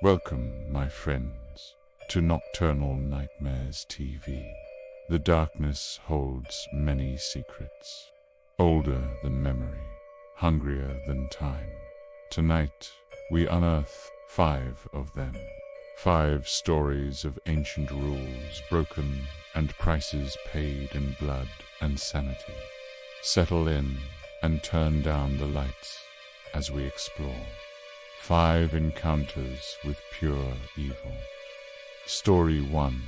Welcome, my friends, to Nocturnal Nightmares TV. The darkness holds many secrets, older than memory, hungrier than time. Tonight, we unearth 5 of them. 5 stories of ancient rules broken and prices paid in blood and sanity. Settle in and turn down the lights as we explore. 5 encounters with pure evil. Story 1,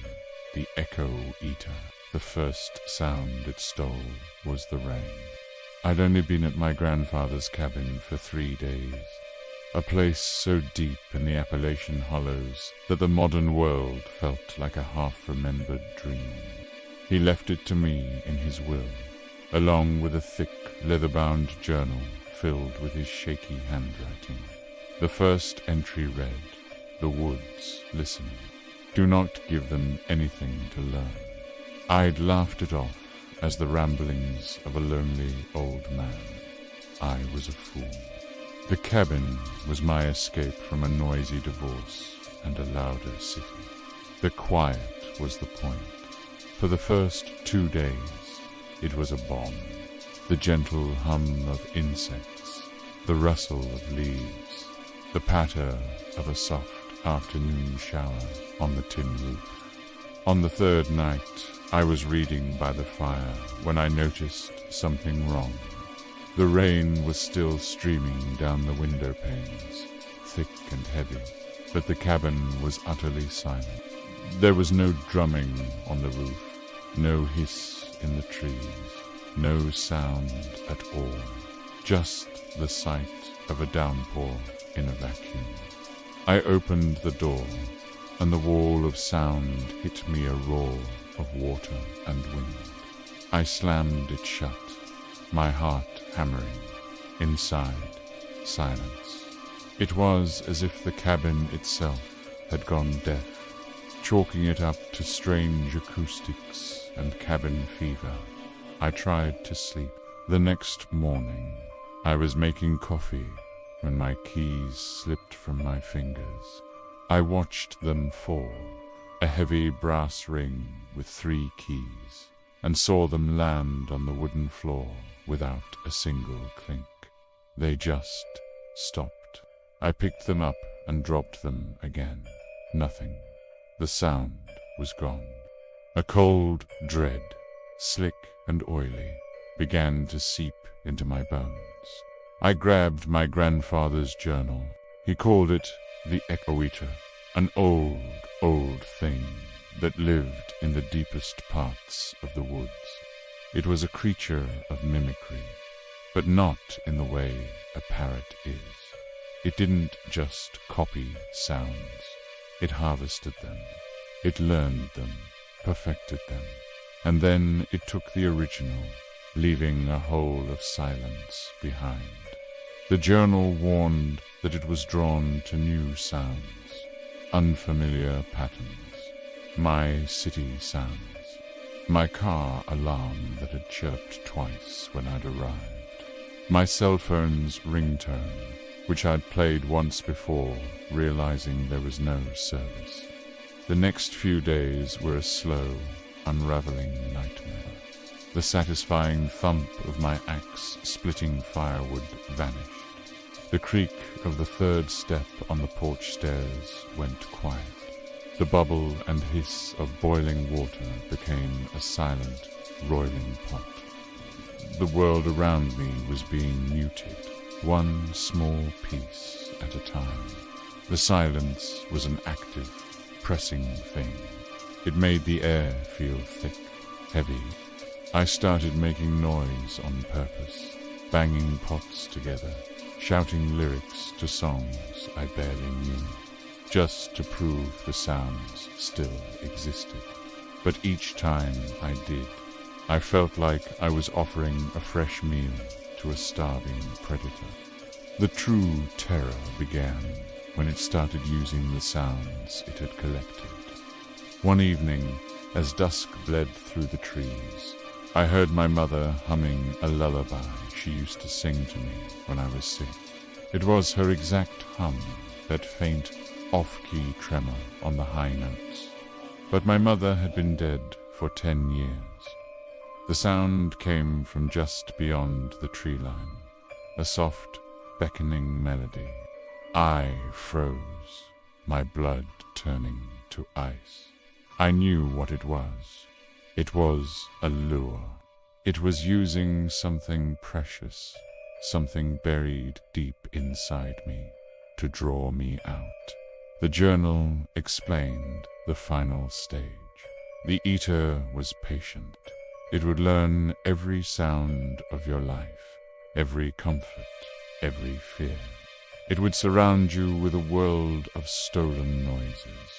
The Echo Eater. The first sound it stole was the rain. I'd only been at my grandfather's cabin for 3 days, a place so deep in the Appalachian hollows that the modern world felt like a half-remembered dream. He left it to me in his will, along with a thick, leather-bound journal filled with his shaky handwriting. The first entry read, "The woods listen. Do not give them anything to learn." I'd laughed it off as the ramblings of a lonely old man. I was a fool. The cabin was my escape from a noisy divorce and a louder city. The quiet was the point. For the first 2 days, it was a bomb. The gentle hum of insects, the rustle of leaves, the patter of a soft afternoon shower on the tin roof. On the 3rd night, I was reading by the fire when I noticed something wrong. The rain was still streaming down the window panes, thick and heavy, but the cabin was utterly silent. There was no drumming on the roof, no hiss in the trees, no sound at all, just the sight of a downpour in a vacuum. I opened the door, and the wall of sound hit me a roar of water and wind. I slammed it shut, my heart hammering. Inside, silence. It was as if the cabin itself had gone deaf, chalking it up to strange acoustics and cabin fever. I tried to sleep. The next morning, I was making coffee when my keys slipped from my fingers. I watched them fall, a heavy brass ring with 3 keys, and saw them land on the wooden floor without a single clink. They just stopped. I picked them up and dropped them again. Nothing. The sound was gone. A cold dread, slick and oily, began to seep into my bones. I grabbed my grandfather's journal. He called it the Echo Eater, an old, old thing that lived in the deepest parts of the woods. It was a creature of mimicry, but not in the way a parrot is. It didn't just copy sounds. It harvested them. It learned them, perfected them, and then it took the original, leaving a hole of silence behind. The journal warned that it was drawn to new sounds, unfamiliar patterns, my city sounds, my car alarm that had chirped twice when I'd arrived, my cell phone's ringtone, which I'd played once before, realizing there was no service. The next few days were a slow, unraveling nightmare. The satisfying thump of my axe splitting firewood vanished. The creak of the 3rd step on the porch stairs went quiet. The bubble and hiss of boiling water became a silent, roiling pot. The world around me was being muted, one small piece at a time. The silence was an active, pressing thing. It made the air feel thick, heavy. I started making noise on purpose, banging pots together, shouting lyrics to songs I barely knew, just to prove the sounds still existed. But each time I did, I felt like I was offering a fresh meal to a starving predator. The true terror began when it started using the sounds it had collected. One evening, as dusk bled through the trees, I heard my mother humming a lullaby she used to sing to me when I was sick. It was her exact hum, that faint, off-key tremor on the high notes. But my mother had been dead for 10 years. The sound came from just beyond the tree line, a soft, beckoning melody. I froze, my blood turning to ice. I knew what it was. It was a lure. It was using something precious, something buried deep inside me, to draw me out. The journal explained the final stage. The eater was patient. It would learn every sound of your life, every comfort, every fear. It would surround you with a world of stolen noises,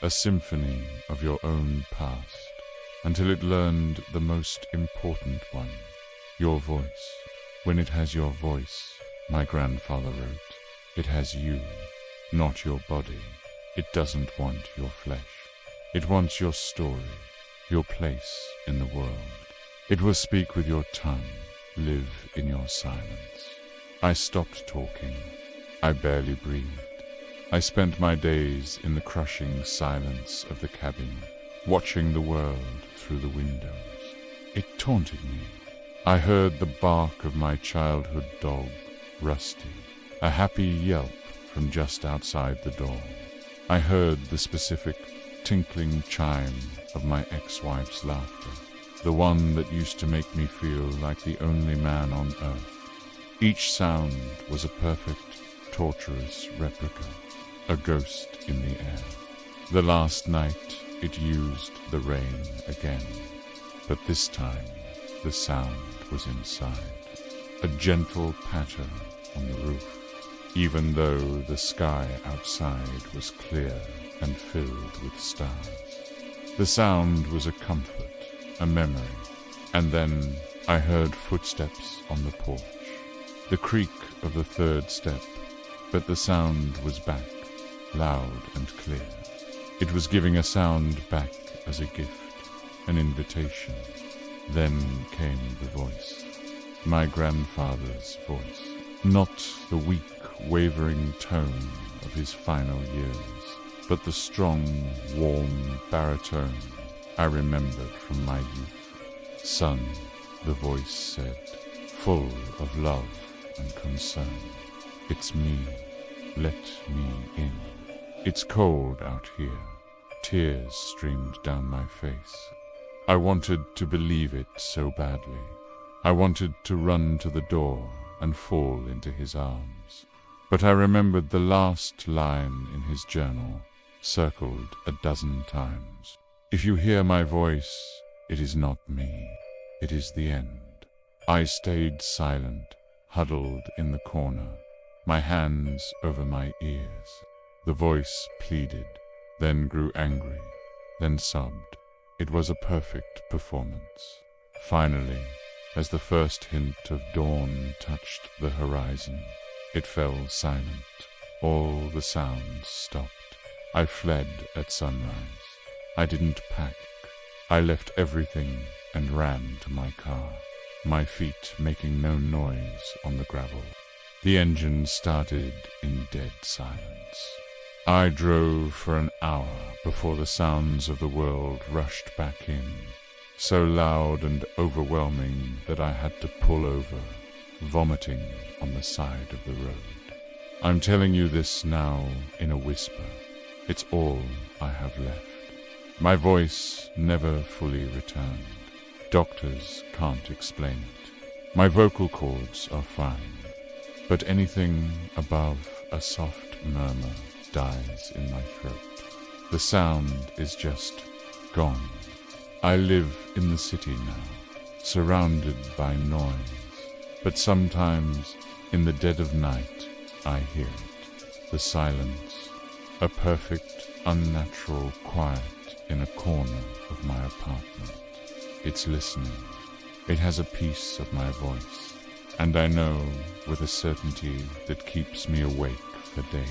a symphony of your own past, until it learned the most important one, your voice. When it has your voice, my grandfather wrote, it has you, not your body. It doesn't want your flesh. It wants your story, your place in the world. It will speak with your tongue, live in your silence. I stopped talking. I barely breathed. I spent my days in the crushing silence of the cabin, watching the world through the windows. It taunted me. I heard the bark of my childhood dog, Rusty, a happy yelp from just outside the door. I heard the specific tinkling chime of my ex-wife's laughter, the one that used to make me feel like the only man on earth. Each sound was a perfect, torturous replica, a ghost in the air. The last night it used the rain again, but this time the sound was inside, a gentle patter on the roof, even though the sky outside was clear and filled with stars. The sound was a comfort, a memory, and then I heard footsteps on the porch, the creak of the third step, but the sound was back, loud and clear. It was giving a sound back as a gift, an invitation. Then came the voice, my grandfather's voice, not the weak, wavering tone of his final years, but the strong, warm baritone I remembered from my youth. Son, the voice said, full of love and concern. It's me. Let me in. It's cold out here. Tears streamed down my face. I wanted to believe it so badly. I wanted to run to the door and fall into his arms. But I remembered the last line in his journal, circled a dozen times. If you hear my voice, it is not me. It is the end. I stayed silent, huddled in the corner, my hands over my ears. The voice pleaded, then grew angry, then sobbed. It was a perfect performance. Finally, as the first hint of dawn touched the horizon, it fell silent. All the sounds stopped. I fled at sunrise. I didn't pack. I left everything and ran to my car, my feet making no noise on the gravel. The engine started in dead silence. I drove for an hour before the sounds of the world rushed back in, so loud and overwhelming that I had to pull over, vomiting on the side of the road. I'm telling you this now in a whisper. It's all I have left. My voice never fully returned. Doctors can't explain it. My vocal cords are fine, but anything above a soft murmur dies in my throat. The sound is just gone. I live in the city now, surrounded by noise, but sometimes in the dead of night I hear it. The silence, a perfect, unnatural quiet in a corner of my apartment. It's listening. It has a piece of my voice, and I know with a certainty that keeps me awake for days,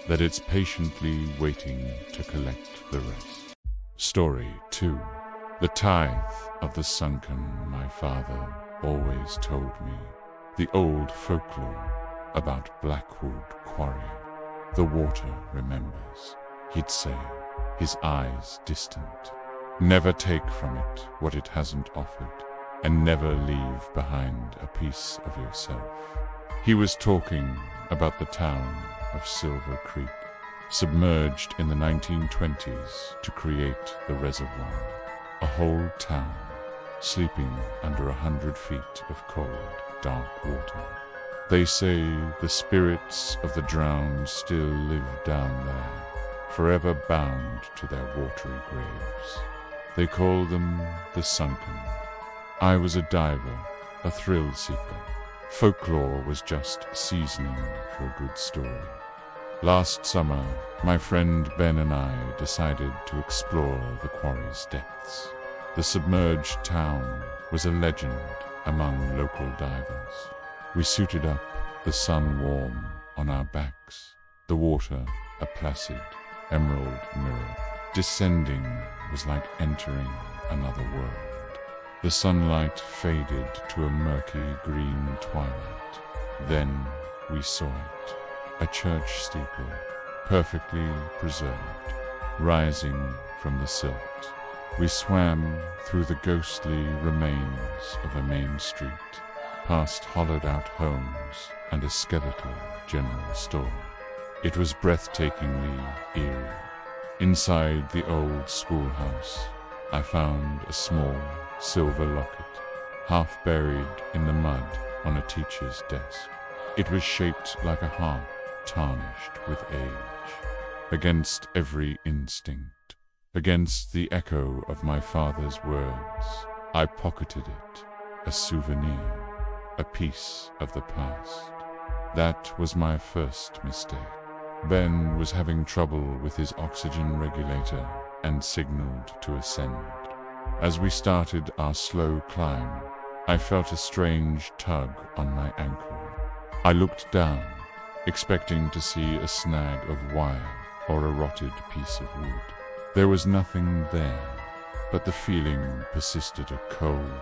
that it's patiently waiting to collect the rest. Story 2. The Tithe of the Sunken, my father always told me. The old folklore about Blackwood Quarry. "The water remembers," he'd say, his eyes distant. "Never take from it what it hasn't offered, and never leave behind a piece of yourself." He was talking about the town of Silver Creek, submerged in the 1920s to create the reservoir. A whole town, sleeping under 100 feet of cold, dark water. They say the spirits of the drowned still live down there, forever bound to their watery graves. They call them the Sunken. I was a diver, a thrill seeker. Folklore was just seasoning for a good story. Last summer, my friend Ben and I decided to explore the quarry's depths. The submerged town was a legend among local divers. We suited up, the sun warm on our backs, the water a placid emerald mirror. Descending was like entering another world. The sunlight faded to a murky green twilight. Then we saw it, a church steeple, perfectly preserved, rising from the silt. We swam through the ghostly remains of a main street, past hollowed-out homes and a skeletal general store. It was breathtakingly eerie. Inside the old schoolhouse, I found a small silver locket, half buried in the mud on a teacher's desk. It was shaped like a heart, tarnished with age. Against every instinct, against the echo of my father's words, I pocketed it, a souvenir, a piece of the past. That was my first mistake. Ben was having trouble with his oxygen regulator and signaled to ascend. As we started our slow climb, I felt a strange tug on my ankle. I looked down, expecting to see a snag of wire or a rotted piece of wood. There was nothing there, but the feeling persisted, a cold,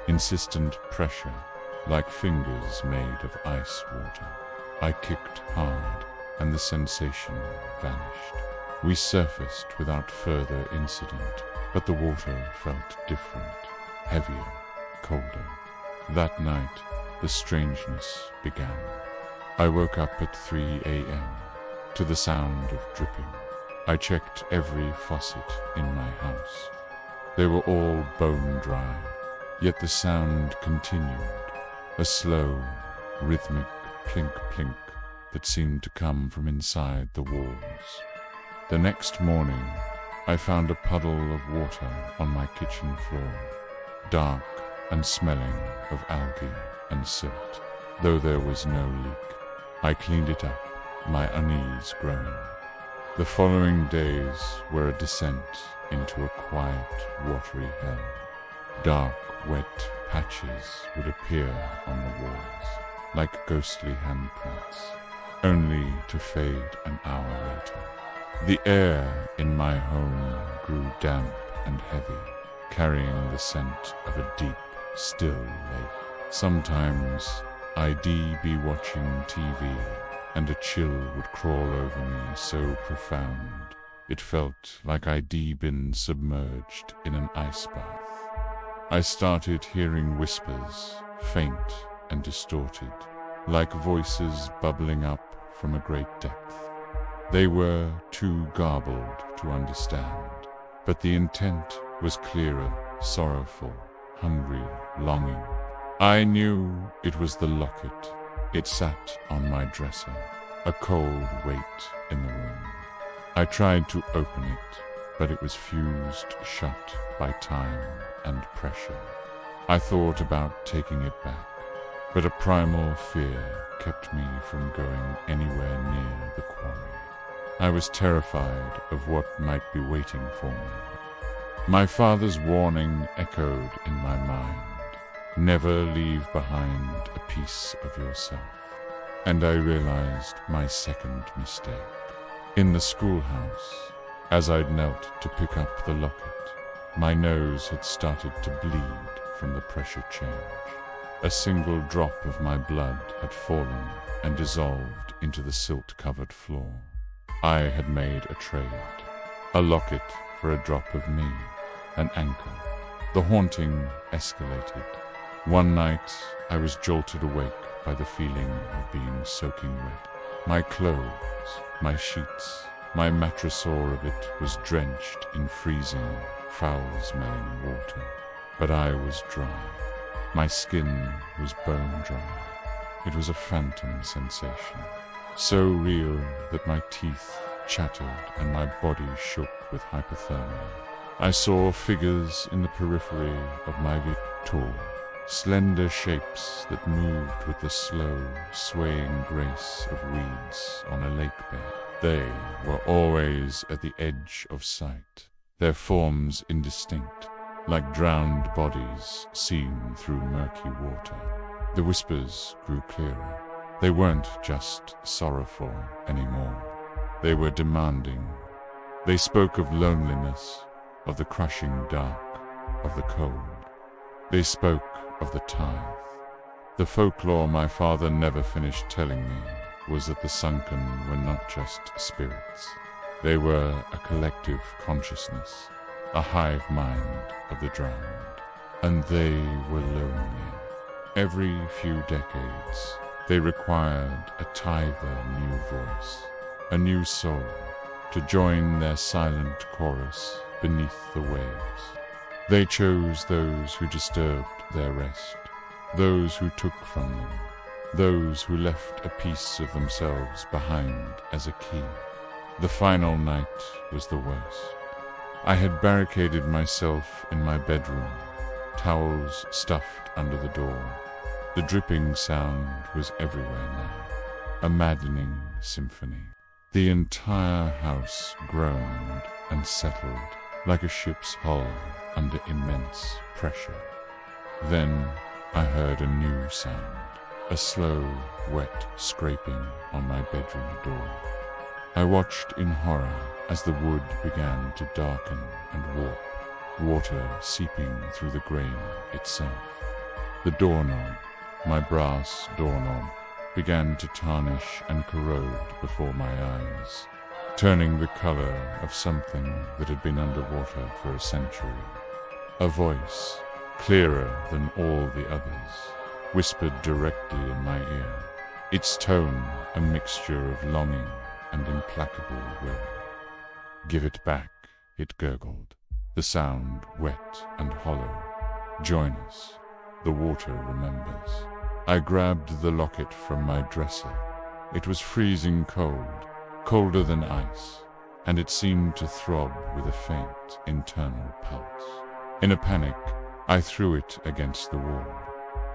insistent pressure, like fingers made of ice water. I kicked hard, and the sensation vanished. We surfaced without further incident, but the water felt different, heavier, colder. That night, the strangeness began. I woke up at 3 a.m. to the sound of dripping. I checked every faucet in my house. They were all bone dry, yet the sound continued, a slow, rhythmic plink-plink that seemed to come from inside the walls. The next morning, I found a puddle of water on my kitchen floor, dark and smelling of algae and silt. Though there was no leak, I cleaned it up, my unease growing. The following days were a descent into a quiet, watery hell. Dark, wet patches would appear on the walls, like ghostly handprints, only to fade an hour later. The air in my home grew damp and heavy, carrying the scent of a deep, still lake. Sometimes I'd be watching TV, and a chill would crawl over me so profound, it felt like I'd been submerged in an ice bath. I started hearing whispers, faint and distorted, like voices bubbling up from a great depth. They were too garbled to understand, but the intent was clearer, sorrowful, hungry, longing. I knew it was the locket. It sat on my dresser, a cold weight in the room. I tried to open it, but it was fused shut by time and pressure. I thought about taking it back, but a primal fear kept me from going anywhere near the quarry. I was terrified of what might be waiting for me. My father's warning echoed in my mind. Never leave behind a piece of yourself. And I realized my second mistake. In the schoolhouse, as I'd knelt to pick up the locket, my nose had started to bleed from the pressure change. A single drop of my blood had fallen and dissolved into the silt-covered floor. I had made a trade. A locket for a drop of me, an anchor. The haunting escalated. One night, I was jolted awake by the feeling of being soaking wet. My clothes, my sheets, my mattress-all of it was drenched in freezing, foul-smelling water. But I was dry. My skin was bone dry. It was a phantom sensation, so real that my teeth chattered and my body shook with hypothermia. I saw figures in the periphery of my vision, slender shapes that moved with the slow, swaying grace of weeds on a lake bed. They were always at the edge of sight, their forms indistinct, like drowned bodies seen through murky water. The whispers grew clearer. They weren't just sorrowful anymore. They were demanding. They spoke of loneliness, of the crushing dark, of the cold. They spoke of the Tithe. The folklore my father never finished telling me was that the Sunken were not just spirits. They were a collective consciousness, a hive mind of the drowned. And they were lonely. Every few decades, they required a Tithe new voice, a new soul, to join their silent chorus beneath the waves. They chose those who disturbed their rest, those who took from them, those who left a piece of themselves behind as a key. The final night was the worst. I had barricaded myself in my bedroom, towels stuffed under the door. The dripping sound was everywhere now, a maddening symphony. The entire house groaned and settled like a ship's hull under immense pressure. Then I heard a new sound, a slow, wet scraping on my bedroom door. I watched in horror as the wood began to darken and warp, water seeping through the grain itself. The doorknob, my brass doorknob, began to tarnish and corrode before my eyes, turning the color of something that had been underwater for a century. A voice, clearer than all the others, whispered directly in my ear, its tone a mixture of longing and implacable will. "Give it back," it gurgled, the sound wet and hollow. "Join us. The water remembers." I grabbed the locket from my dresser. It was freezing cold, colder than ice, and it seemed to throb with a faint internal pulse. In a panic, I threw it against the wall.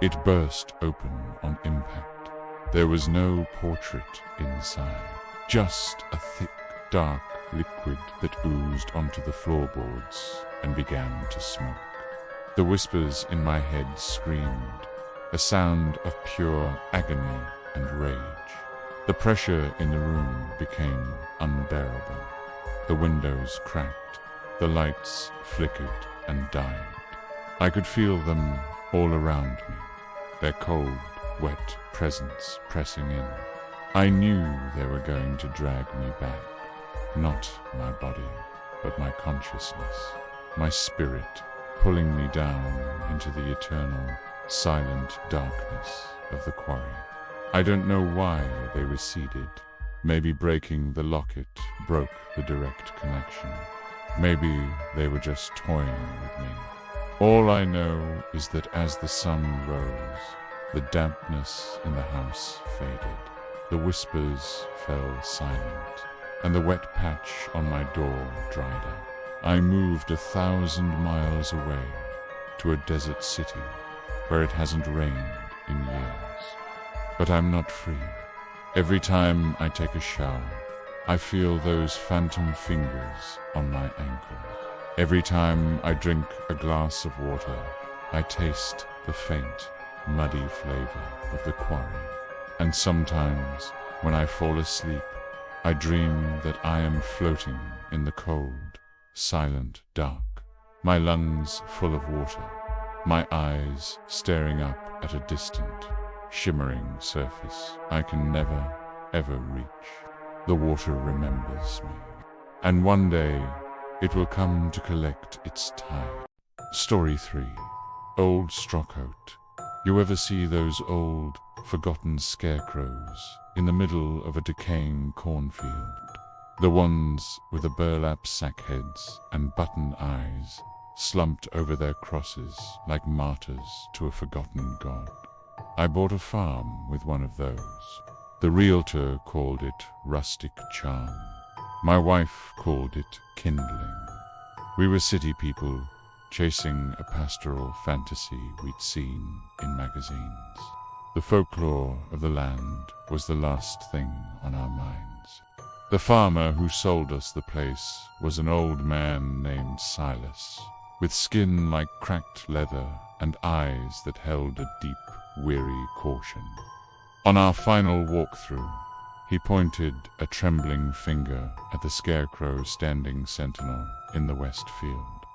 It burst open on impact. There was no portrait inside, just a thick, dark liquid that oozed onto the floorboards and began to smoke. The whispers in my head screamed, a sound of pure agony and rage. The pressure in the room became unbearable. The windows cracked, the lights flickered and died. I could feel them all around me, their cold, wet presence pressing in. I knew they were going to drag me back, not my body, but my consciousness, my spirit, pulling me down into the eternal, silent darkness of the quarry. I don't know why they receded. Maybe breaking the locket broke the direct connection. Maybe they were just toying with me. All I know is that as the sun rose, the dampness in the house faded. The whispers fell silent, and the wet patch on my door dried up. I moved 1,000 miles away to a desert city where it hasn't rained in years. But I'm not free. Every time I take a shower, I feel those phantom fingers on my ankle. Every time I drink a glass of water, I taste the faint, muddy flavor of the quarry. And sometimes, when I fall asleep, I dream that I am floating in the cold, silent dark, my lungs full of water, my eyes staring up at a distant, shimmering surface I can never, ever reach. The water remembers me, and one day it will come to collect its tithe. Story 3. Old Straw-coat. You ever see those old, forgotten scarecrows in the middle of a decaying cornfield? The ones with the burlap sack heads and button eyes, slumped over their crosses like martyrs to a forgotten god. I bought a farm with one of those. The realtor called it rustic charm. My wife called it kindling. We were city people, chasing a pastoral fantasy we'd seen in magazines. The folklore of the land was the last thing on our minds. The farmer who sold us the place was an old man named Silas, with skin like cracked leather and eyes that held a deep, weary caution. On our final walkthrough, he pointed a trembling finger at the scarecrow standing sentinel in the west field.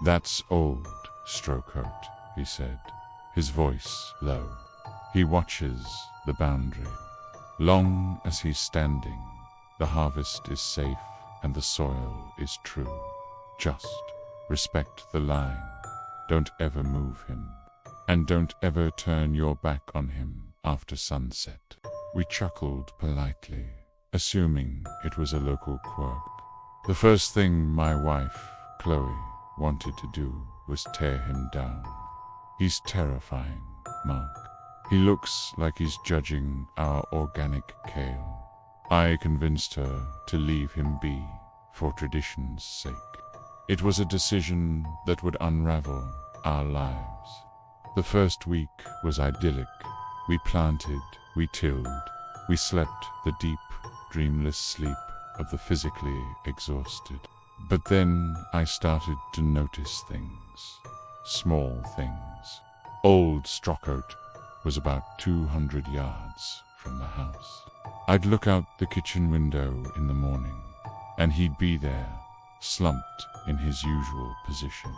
"That's old Straw-coat," he said, his voice low. "He watches the boundary. Long as he's standing, the harvest is safe and the soil is true. Just respect the line. Don't ever move him. And don't ever turn your back on him after sunset." We chuckled politely, assuming it was a local quirk. The first thing my wife, Chloe, wanted to do was tear him down. "He's terrifying, Mark. He looks like he's judging our organic kale." I convinced her to leave him be for tradition's sake. It was a decision that would unravel our lives. The first week was idyllic. We planted, we tilled, we slept the deep, dreamless sleep of the physically exhausted. But then I started to notice things, small things. Old Straw-coat was about 200 yards from the house. I'd look out the kitchen window in the morning, and he'd be there, slumped in his usual position.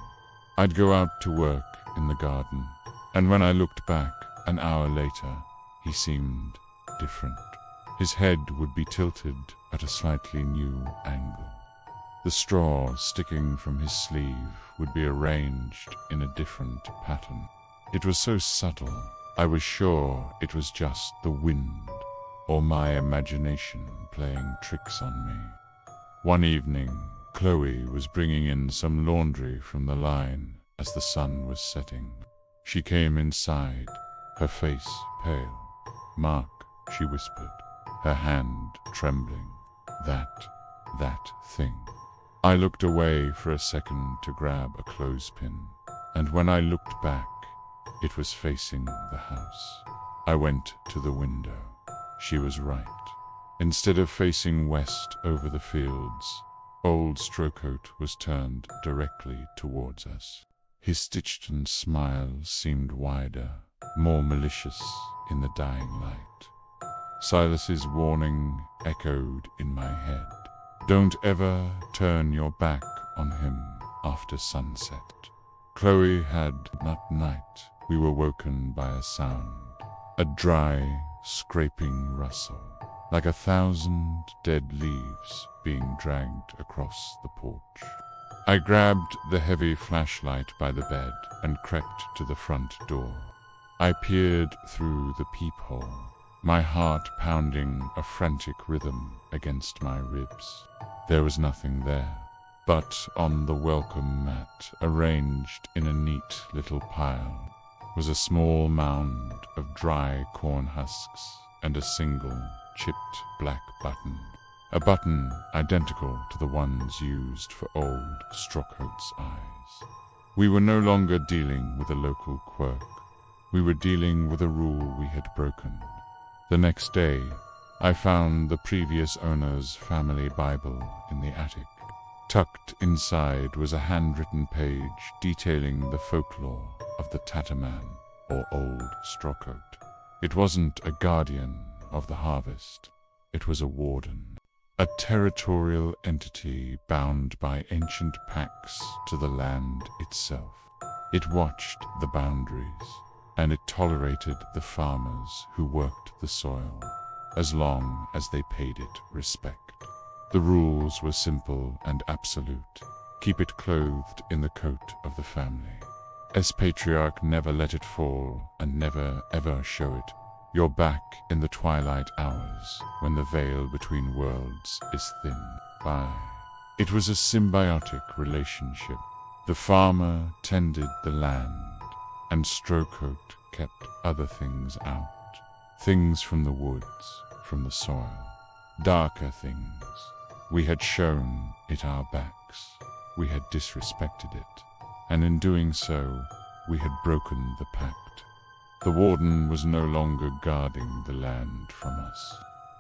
I'd go out to work in the garden, and when I looked back an hour later, he seemed different. His head would be tilted at a slightly new angle. The straw sticking from his sleeve would be arranged in a different pattern. It was so subtle, I was sure it was just the wind or my imagination playing tricks on me. One evening, Chloe was bringing in some laundry from the line as the sun was setting. She came inside, her face pale. "Mark," she whispered, her hand trembling. That thing." I looked away for a second to grab a clothespin, and when I looked back, it was facing the house. I went to the window. She was right. Instead of facing west over the fields, old Straw-coat was turned directly towards us. His stitched-in smile seemed wider, more malicious in the dying light. Silas's warning echoed in my head. "Don't ever turn your back on him after sunset." Chloe had not night. We were woken by a sound, a dry, scraping rustle, like 1,000 dead leaves being dragged across the porch. I grabbed the heavy flashlight by the bed and crept to the front door. I peered through the peephole, my heart pounding a frantic rhythm against my ribs. There was nothing there, but on the welcome mat, arranged in a neat little pile, was a small mound of dry corn husks and a single, chipped black button. A button identical to the ones used for old Straw-coat's eyes. We were no longer dealing with a local quirk. We were dealing with a rule we had broken. The next day, I found the previous owner's family Bible in the attic. Tucked inside was a handwritten page detailing the folklore of the Tatterman, or old Straw-coat. It wasn't a guardian of the harvest. It was a warden. A territorial entity bound by ancient pacts to the land itself. It watched the boundaries, and it tolerated the farmers who worked the soil, as long as they paid it respect. The rules were simple and absolute. Keep it clothed in the coat of the family. As patriarch, never let it fall, and never ever show it your back in the twilight hours, when the veil between worlds is thin. It was a symbiotic relationship. The farmer tended the land, and Strawcoat kept other things out. Things from the woods, from the soil. Darker things. We had shown it our backs. We had disrespected it, and in doing so, we had broken the pact. The warden was no longer guarding the land from us.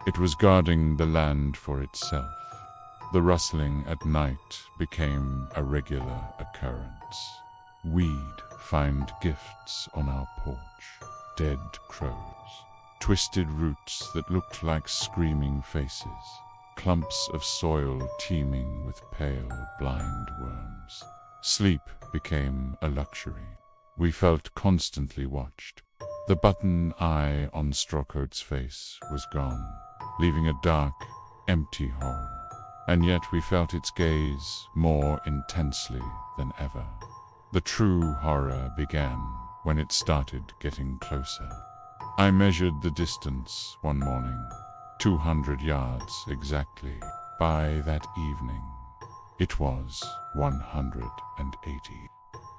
It was guarding the land for itself. The rustling at night became a regular occurrence. We'd find gifts on our porch, dead crows, twisted roots that looked like screaming faces, clumps of soil teeming with pale, blind worms. Sleep became a luxury. We felt constantly watched. The button eye on Strawcoat's face was gone, leaving a dark, empty hole. And yet we felt its gaze more intensely than ever. The true horror began when it started getting closer. I measured the distance one morning, 200 yards exactly. By that evening, it was 180.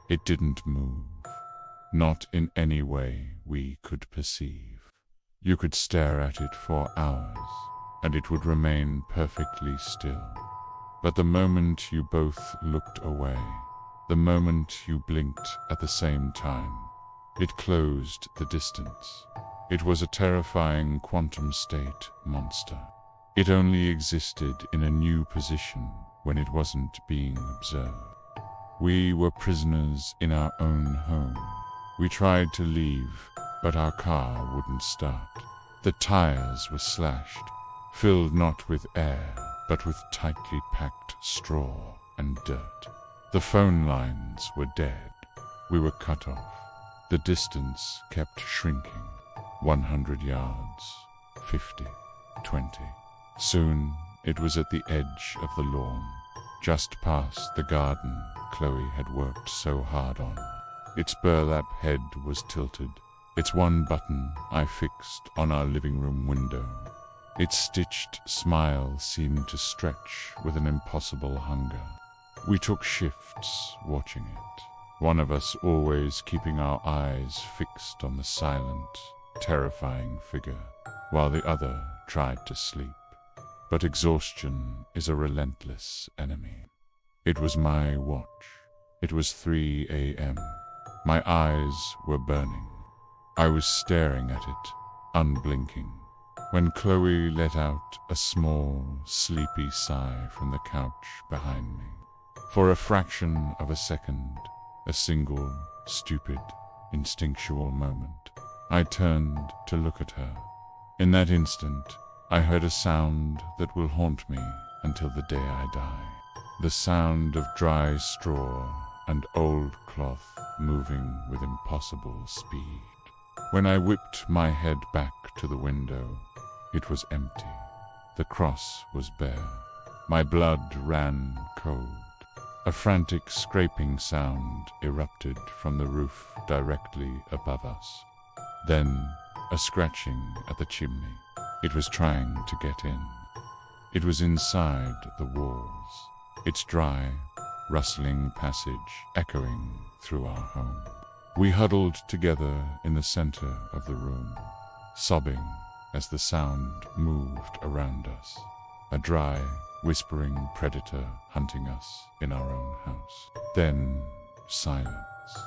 It didn't move, not in any way we could perceive. You could stare at it for hours, and it would remain perfectly still. But the moment you both looked away, the moment you blinked at the same time, it closed the distance. It was a terrifying quantum state monster. It only existed in a new position when it wasn't being observed. We were prisoners in our own home. We tried to leave, but our car wouldn't start. The tires were slashed, filled not with air, but with tightly packed straw and dirt. The phone lines were dead. We were cut off. The distance kept shrinking. 100 yards, 50, 20. Soon it was at the edge of the lawn, just past the garden Chloe had worked so hard on. Its burlap head was tilted. Its one button I fixed on our living room window. Its stitched smile seemed to stretch with an impossible hunger. We took shifts watching it, one of us always keeping our eyes fixed on the silent, terrifying figure, while the other tried to sleep. But exhaustion is a relentless enemy. It was my watch. It was 3 a.m. My eyes were burning. I was staring at it, unblinking, when Chloe let out a small, sleepy sigh from the couch behind me. For a fraction of a second, a single, stupid, instinctual moment, I turned to look at her. In that instant, I heard a sound that will haunt me until the day I die. The sound of dry straw and old cloth moving with impossible speed. When I whipped my head back to the window, it was empty. The cross was bare. My blood ran cold. A frantic scraping sound erupted from the roof directly above us. Then, a scratching at the chimney. It was trying to get in. It was inside the walls, its dry, rustling passage echoing through our home. We huddled together in the center of the room, sobbing as the sound moved around us, a dry, whispering predator hunting us in our own house. Then silence,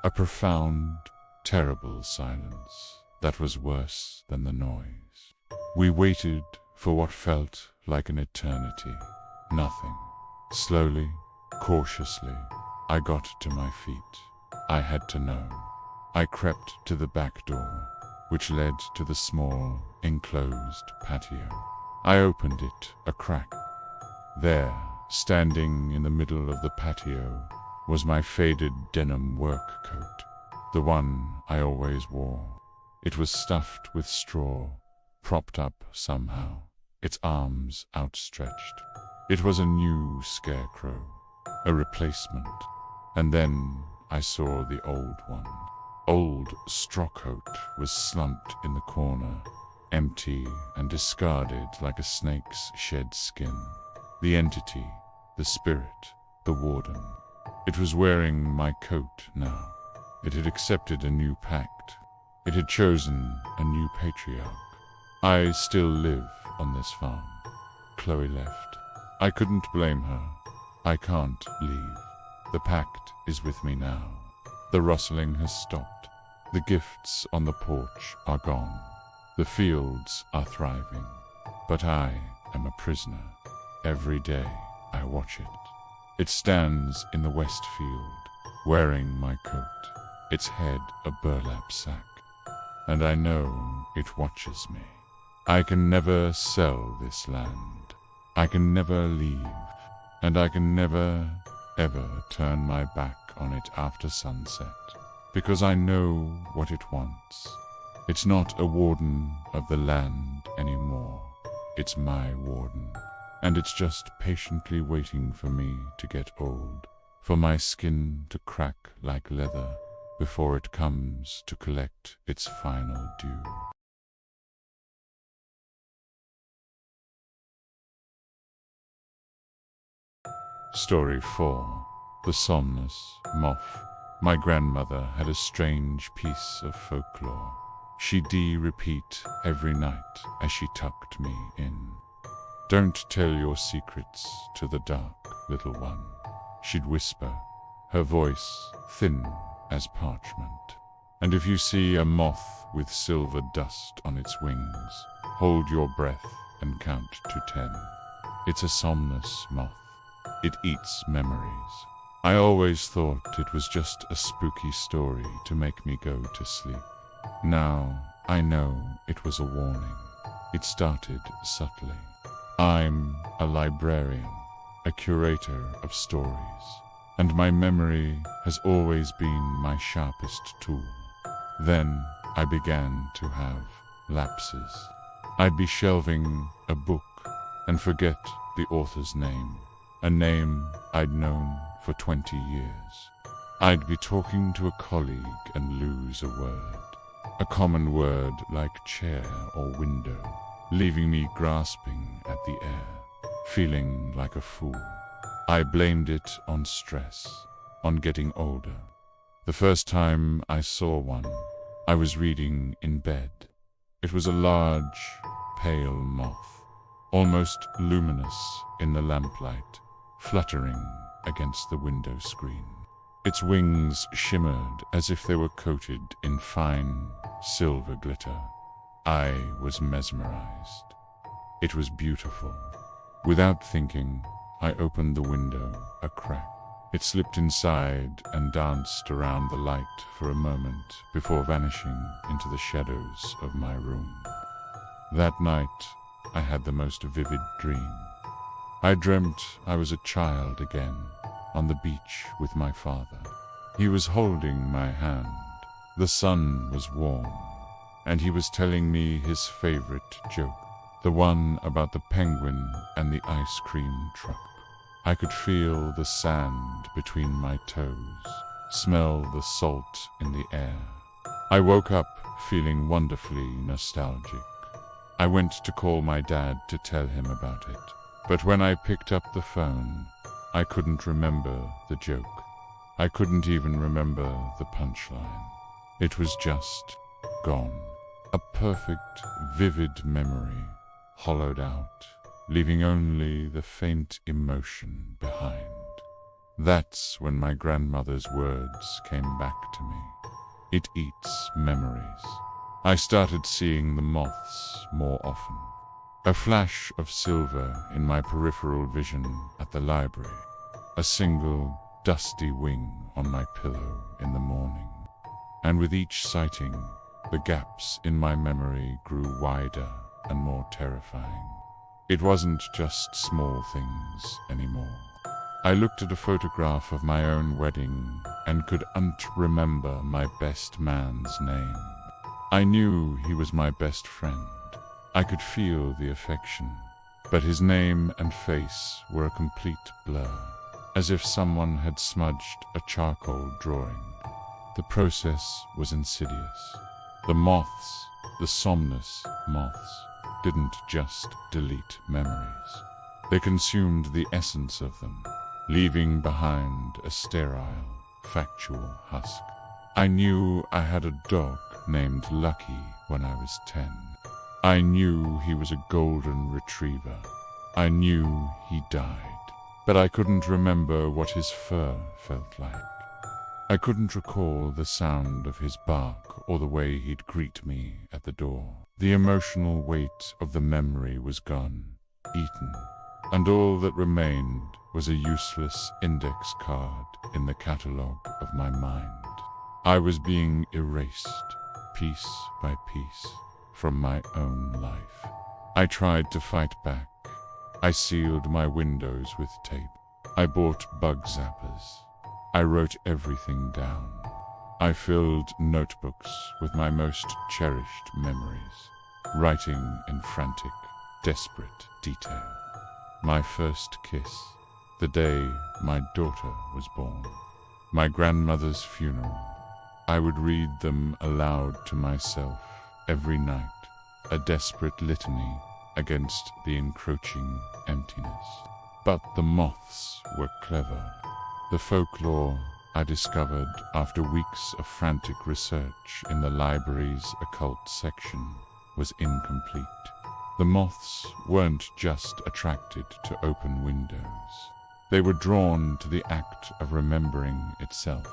a profound, terrible silence that was worse than the noise. We waited for what felt like an eternity. Nothing. Slowly, cautiously, I got to my feet. I had to know. I crept to the back door, which led to the small, enclosed patio. I opened it a crack. There, standing in the middle of the patio, was my faded denim work coat. the one I always wore. It was stuffed with straw, propped up somehow, its arms outstretched. It was a new scarecrow, a replacement. And then I saw the old one. Old Straw-coat was slumped in the corner, empty and discarded like a snake's shed skin. The entity, the spirit, the warden. It was wearing my coat now. It had accepted a new pact. It had chosen a new patriarch. I still live on this farm. Chloe left. I couldn't blame her. I can't leave. The pact is with me now. The rustling has stopped. The gifts on the porch are gone. The fields are thriving. But I am a prisoner. Every day I watch it. It stands in the west field, wearing my coat, its head a burlap sack. And I know it watches me. I can never sell this land. I can never leave. And I can never, ever turn my back on it after sunset, because I know what it wants. It's not a warden of the land anymore. It's my warden. And it's just patiently waiting for me to get old, for my skin to crack like leather before it comes to collect its final due. Story 4. The Somnus, Moth. My grandmother had a strange piece of folklore. She'd repeat every night as she tucked me in. Don't tell your secrets to the dark, little one, she'd whisper, her voice thin as parchment. And if you see a moth with silver dust on its wings, hold your breath and count to 10. It's a Somnus moth. It eats memories. I always thought it was just a spooky story to make me go to sleep. Now I know it was a warning. It started subtly. I'm a librarian, a curator of stories, and my memory has always been my sharpest tool. Then I began to have lapses. I'd be shelving a book and forget the author's name, a name I'd known for 20 years. I'd be talking to a colleague and lose a word, a common word like chair or window, leaving me grasping at the air, feeling like a fool. I blamed it on stress, on getting older. The first time I saw one, I was reading in bed. It was a large, pale moth, almost luminous in the lamplight, fluttering against the window screen. Its wings shimmered as if they were coated in fine, silver glitter. I was mesmerized. It was beautiful. Without thinking, I opened the window a crack. It slipped inside and danced around the light for a moment before vanishing into the shadows of my room. That night, I had the most vivid dream. I dreamt I was a child again, on the beach with my father. He was holding my hand. The sun was warm, and he was telling me his favorite joke, the one about the penguin and the ice cream truck. I could feel the sand between my toes, smell the salt in the air. I woke up feeling wonderfully nostalgic. I went to call my dad to tell him about it, but when I picked up the phone, I couldn't remember the joke. I couldn't even remember the punchline. It was just gone. A perfect, vivid memory, hollowed out, leaving only the faint emotion behind. That's when my grandmother's words came back to me. It eats memories. I started seeing the moths more often. A flash of silver in my peripheral vision at the library. A single, dusty wing on my pillow in the morning. And with each sighting, the gaps in my memory grew wider and more terrifying. It wasn't just small things anymore. I looked at a photograph of my own wedding and couldn't remember my best man's name. I knew he was my best friend. I could feel the affection, but his name and face were a complete blur, as if someone had smudged a charcoal drawing. The process was insidious. The moths, the Somnus moths, didn't just delete memories. They consumed the essence of them, leaving behind a sterile, factual husk. I knew I had a dog named Lucky when I was 10. I knew he was a golden retriever. I knew he died, but I couldn't remember what his fur felt like. I couldn't recall the sound of his bark or the way he'd greet me at the door. The emotional weight of the memory was gone, eaten, and all that remained was a useless index card in the catalogue of my mind. I was being erased, piece by piece, from my own life. I tried to fight back. I sealed my windows with tape. I bought bug zappers. I wrote everything down. I filled notebooks with my most cherished memories, writing in frantic, desperate detail. My first kiss, the day my daughter was born, my grandmother's funeral. I would read them aloud to myself every night, a desperate litany against the encroaching emptiness. But the moths were clever. The folklore I discovered after weeks of frantic research in the library's occult section was incomplete. The moths weren't just attracted to open windows. They were drawn to the act of remembering itself.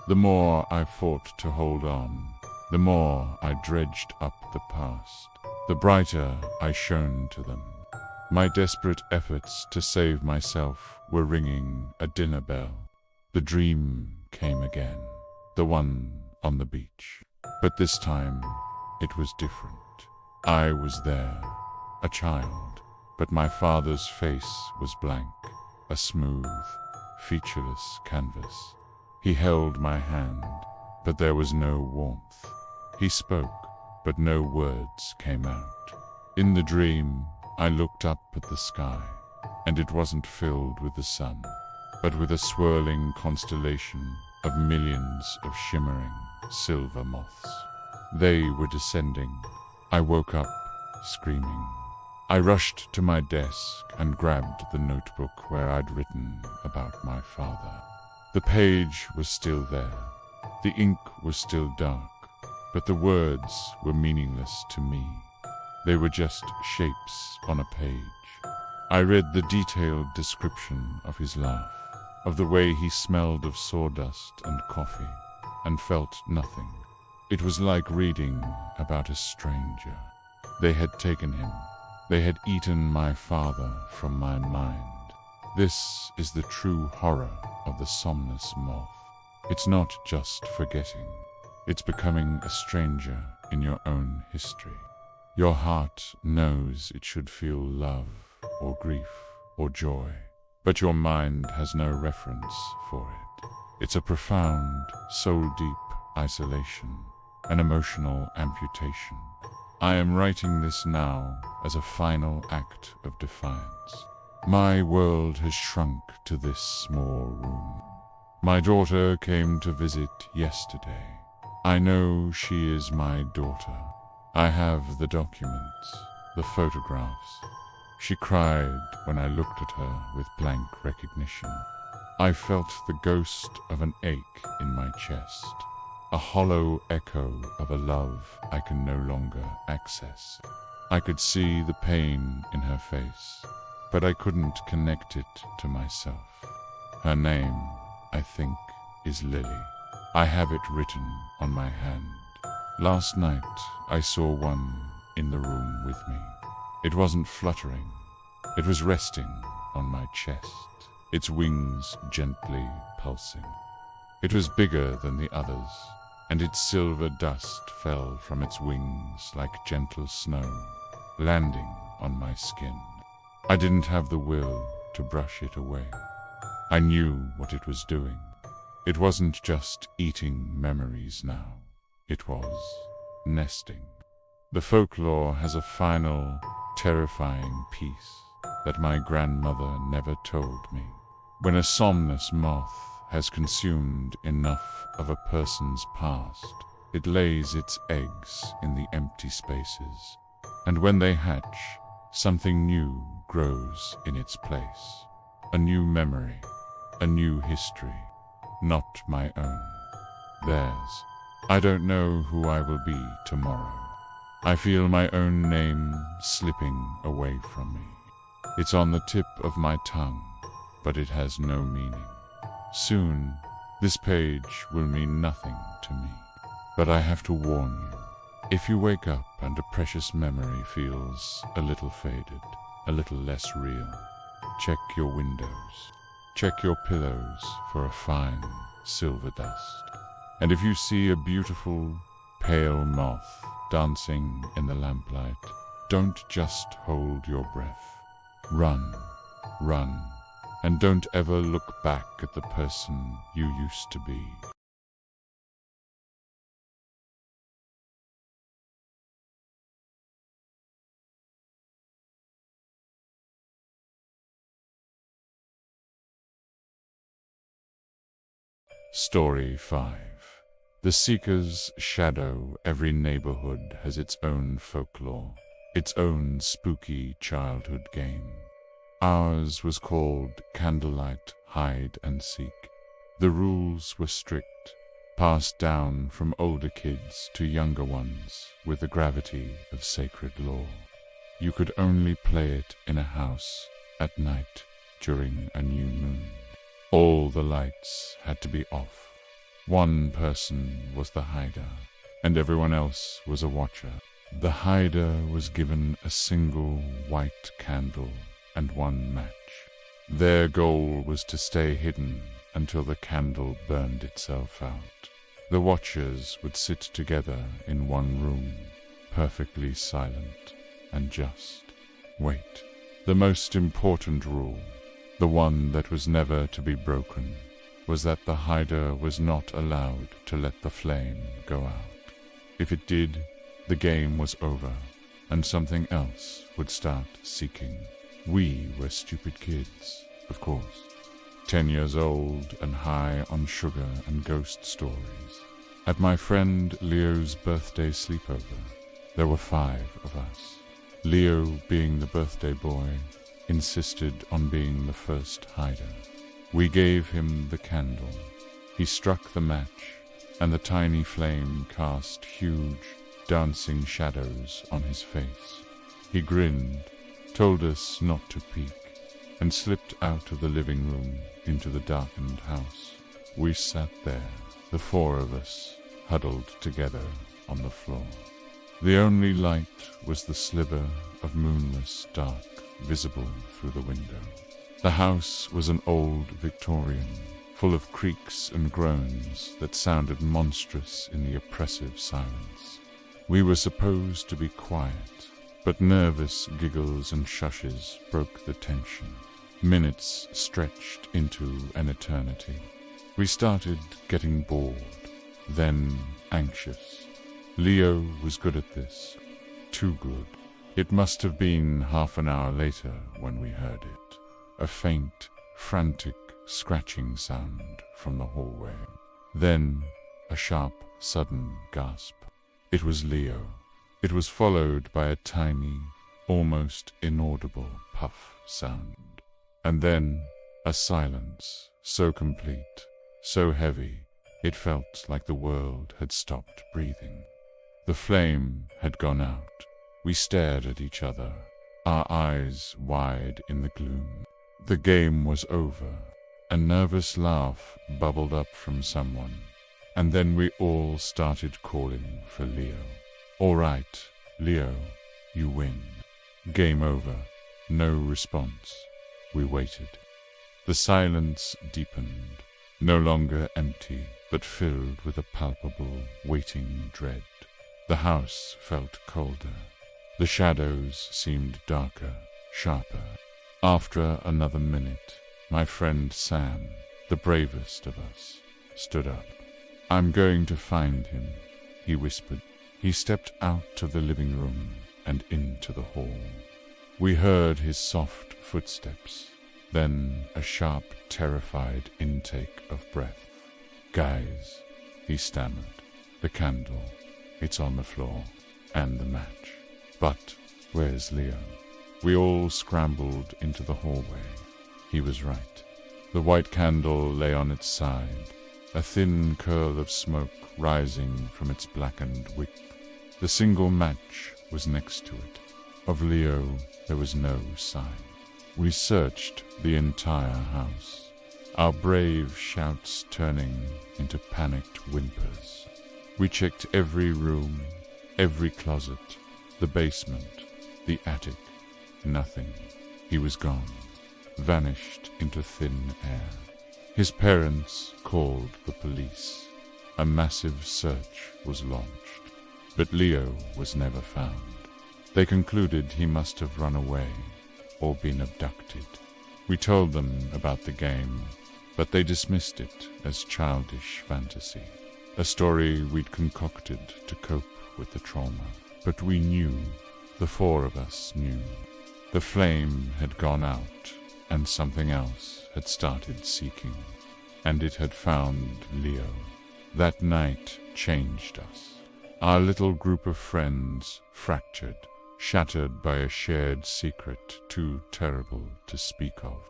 The more I fought to hold on, the more I dredged up the past, the brighter I shone to them. My desperate efforts to save myself were ringing a dinner bell. The dream came again, the one on the beach. But this time, it was different. I was there, a child, but my father's face was blank, a smooth, featureless canvas. He held my hand, but there was no warmth. He spoke, but no words came out. In the dream, I looked up at the sky, and it wasn't filled with the sun, but with a swirling constellation of millions of shimmering silver moths. They were descending. I woke up, screaming. I rushed to my desk and grabbed the notebook where I'd written about my father. The page was still there. The ink was still dark, but the words were meaningless to me. They were just shapes on a page. I read the detailed description of his laugh, of the way he smelled of sawdust and coffee, and felt nothing. It was like reading about a stranger. They had taken him. They had eaten my father from my mind. This is the true horror of the Somnus moth. It's not just forgetting. It's becoming a stranger in your own history. Your heart knows it should feel love or grief or joy, but your mind has no reference for it. It's a profound, soul-deep isolation, an emotional amputation. I am writing this now as a final act of defiance. My world has shrunk to this small room. My daughter came to visit yesterday. I know she is my daughter. I have the documents, the photographs. She cried when I looked at her with blank recognition. I felt the ghost of an ache in my chest, a hollow echo of a love I can no longer access. I could see the pain in her face, but I couldn't connect it to myself. Her name, I think, is Lily. I have it written on my hand. Last night, I saw one in the room with me. It wasn't fluttering. It was resting on my chest, its wings gently pulsing. It was bigger than the others, and its silver dust fell from its wings like gentle snow, landing on my skin. I didn't have the will to brush it away. I knew what it was doing. It wasn't just eating memories now. It was nesting. The folklore has a final, terrifying piece that my grandmother never told me. When a Somnus moth has consumed enough of a person's past, it lays its eggs in the empty spaces, and when they hatch, something new grows in its place. A new memory, a new history, not my own. Theirs. I don't know who I will be tomorrow. I feel my own name slipping away from me. It's on the tip of my tongue, but it has no meaning. Soon, this page will mean nothing to me. But I have to warn you, if you wake up and a precious memory feels a little faded, a little less real, check your windows, check your pillows for a fine silver dust. And if you see a beautiful, pale moth dancing in the lamplight, don't just hold your breath. Run, run, and don't ever look back at the person you used to be. Story 5. The Seeker's Shadow. Every neighborhood has its own folklore, its own spooky childhood game. Ours was called Candlelight Hide and Seek. The rules were strict, passed down from older kids to younger ones with the gravity of sacred law. You could only play it in a house at night during a new moon. All the lights had to be off. One person was the hider, and everyone else was a watcher. The hider was given a single white candle and one match. Their goal was to stay hidden until the candle burned itself out. The watchers would sit together in one room, perfectly silent, and just wait. The most important rule, the one that was never to be broken, was that the hider was not allowed to let the flame go out. If it did, the game was over, and something else would start seeking. We were stupid kids, of course, 10 years old and high on sugar and ghost stories. At my friend Leo's birthday sleepover, there were 5 of us. Leo, being the birthday boy, insisted on being the first hider. We gave him the candle. He struck the match, and the tiny flame cast huge, dancing shadows on his face. He grinned, told us not to peek, and slipped out of the living room into the darkened house. We sat there, the 4 of us, huddled together on the floor. The only light was the sliver of moonless dark visible through the window. The house was an old Victorian, full of creaks and groans that sounded monstrous in the oppressive silence. We were supposed to be quiet, but nervous giggles and shushes broke the tension. Minutes stretched into an eternity. We started getting bored, then anxious. Leo was good at this, too good. It must have been half an hour later when we heard it. A faint, frantic scratching sound from the hallway. Then a sharp, sudden gasp. It was Leo. It was followed by a tiny, almost inaudible puff sound. And then a silence so complete, so heavy, it felt like the world had stopped breathing. The flame had gone out. We stared at each other, our eyes wide in the gloom. The game was over. A nervous laugh bubbled up from someone, and then we all started calling for Leo. All right, Leo, you win. Game over. No response. We waited. The silence deepened, no longer empty, but filled with a palpable, waiting dread. The house felt colder. The shadows seemed darker, sharper. After another minute, My friend Sam, the bravest of us, stood up. "I'm going to find him," he whispered. He stepped out of the living room and into the hall. We heard his soft footsteps, then a sharp, terrified intake of breath. "Guys," he stammered, "the candle, it's on the floor, and the match. But where's Leo?" We all scrambled into the hallway. He was right. The white candle lay on its side, a thin curl of smoke rising from its blackened wick. The single match was next to it. Of Leo there was no sign. We searched the entire house, our brave shouts turning into panicked whimpers. We checked every room, every closet, the basement, the attic. Nothing. He was gone, vanished into thin air. His parents called the police. A massive search was launched, but Leo was never found. They concluded he must have run away or been abducted. We told them about the game, but they dismissed it as childish fantasy, a story we'd concocted to cope with the trauma. But we knew, the four of us knew. The flame had gone out, and something else had started seeking, and it had found Leo. That night changed us. Our little group of friends fractured, shattered by a shared secret too terrible to speak of.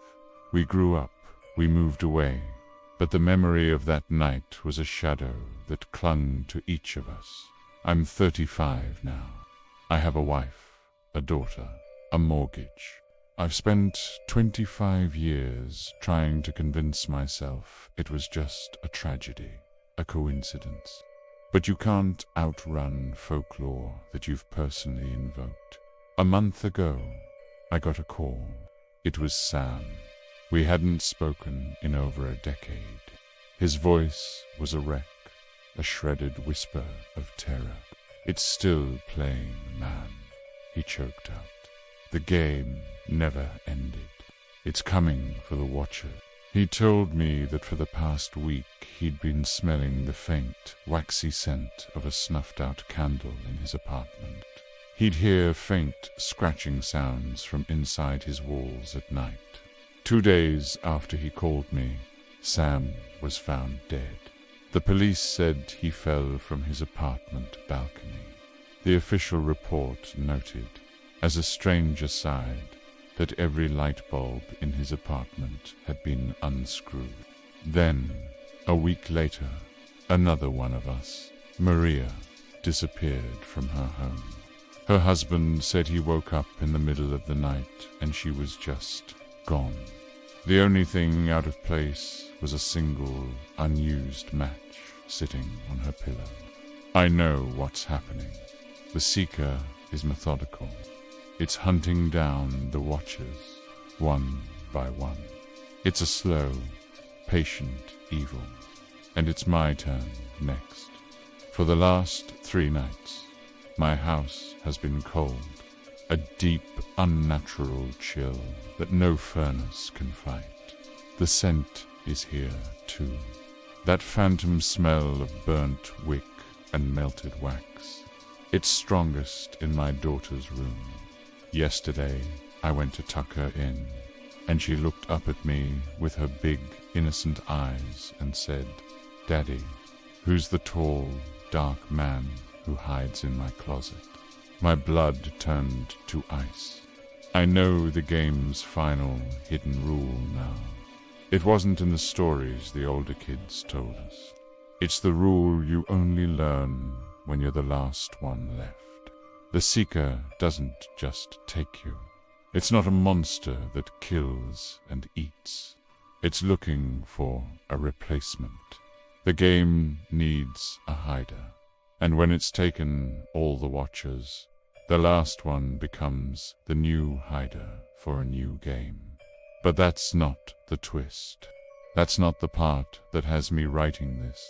We grew up, we moved away, but the memory of that night was a shadow that clung to each of us. I'm 35 now. I have a wife, a daughter, a mortgage. I've spent 25 years trying to convince myself it was just a tragedy, a coincidence. But you can't outrun folklore that you've personally invoked. A month ago, I got a call. It was Sam. We hadn't spoken in over a decade. His voice was a wreck, a shredded whisper of terror. "It's still playing, man," he choked out. "The game never ended. It's coming for the Watcher." He told me that for the past week he'd been smelling the faint, waxy scent of a snuffed-out candle in his apartment. He'd hear faint, scratching sounds from inside his walls at night. 2 days after he called me, Sam was found dead. The police said he fell from his apartment balcony. The official report noted, as a strange aside, that every light bulb in his apartment had been unscrewed. Then, a week later, another one of us, Maria, disappeared from her home. Her husband said he woke up in the middle of the night and she was just gone. The only thing out of place was a single, unused match sitting on her pillow. I know what's happening. The Seeker is methodical. It's hunting down the Watchers, one by one. It's a slow, patient evil, and it's my turn next. For the last 3 nights, my house has been cold, a deep, unnatural chill that no furnace can fight. The scent is here, too. That phantom smell of burnt wick and melted wax. It's strongest in my daughter's room. Yesterday, I went to tuck her in, and she looked up at me with her big, innocent eyes and said, "Daddy, who's the tall, dark man who hides in my closet?" My blood turned to ice. I know the game's final hidden rule now. It wasn't in the stories the older kids told us. It's the rule you only learn when you're the last one left. The Seeker doesn't just take you. It's not a monster that kills and eats. It's looking for a replacement. The game needs a hider, and when it's taken all the Watchers, the last one becomes the new hider for a new game. But that's not the twist. That's not the part that has me writing this.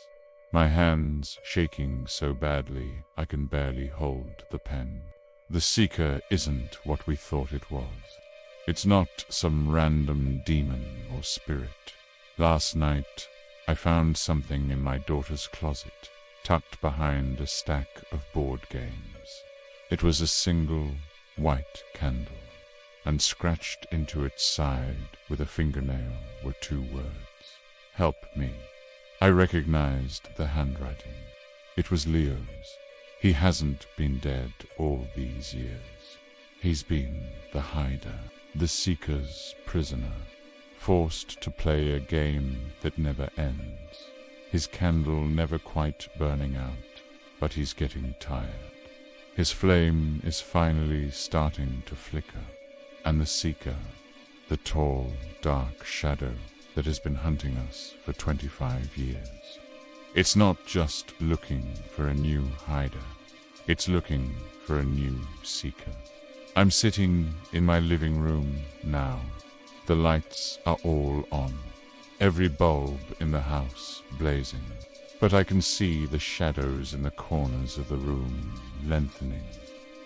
My hands shaking so badly I can barely hold the pen. The Seeker isn't what we thought it was. It's not some random demon or spirit. Last night, I found something in my daughter's closet, tucked behind a stack of board games. It was a single white candle, and scratched into its side with a fingernail were 2 words: "Help me." I recognized the handwriting. It was Leo's. He hasn't been dead all these years. He's been the hider, the seeker's prisoner, forced to play a game that never ends. His candle never quite burning out, but he's getting tired. His flame is finally starting to flicker, and the seeker, the tall, dark shadow that has been hunting us for 25 years. It's not just looking for a new hider, it's looking for a new seeker. I'm sitting in my living room now. The lights are all on, every bulb in the house blazing, but I can see the shadows in the corners of the room lengthening,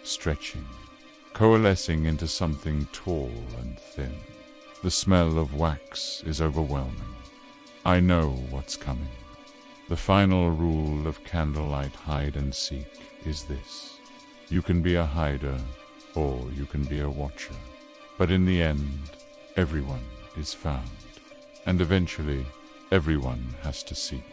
stretching, coalescing into something tall and thin. The smell of wax is overwhelming. I know what's coming. The final rule of candlelight hide and seek is this: you can be a hider or you can be a watcher, but in the end, everyone is found, and eventually everyone has to seek.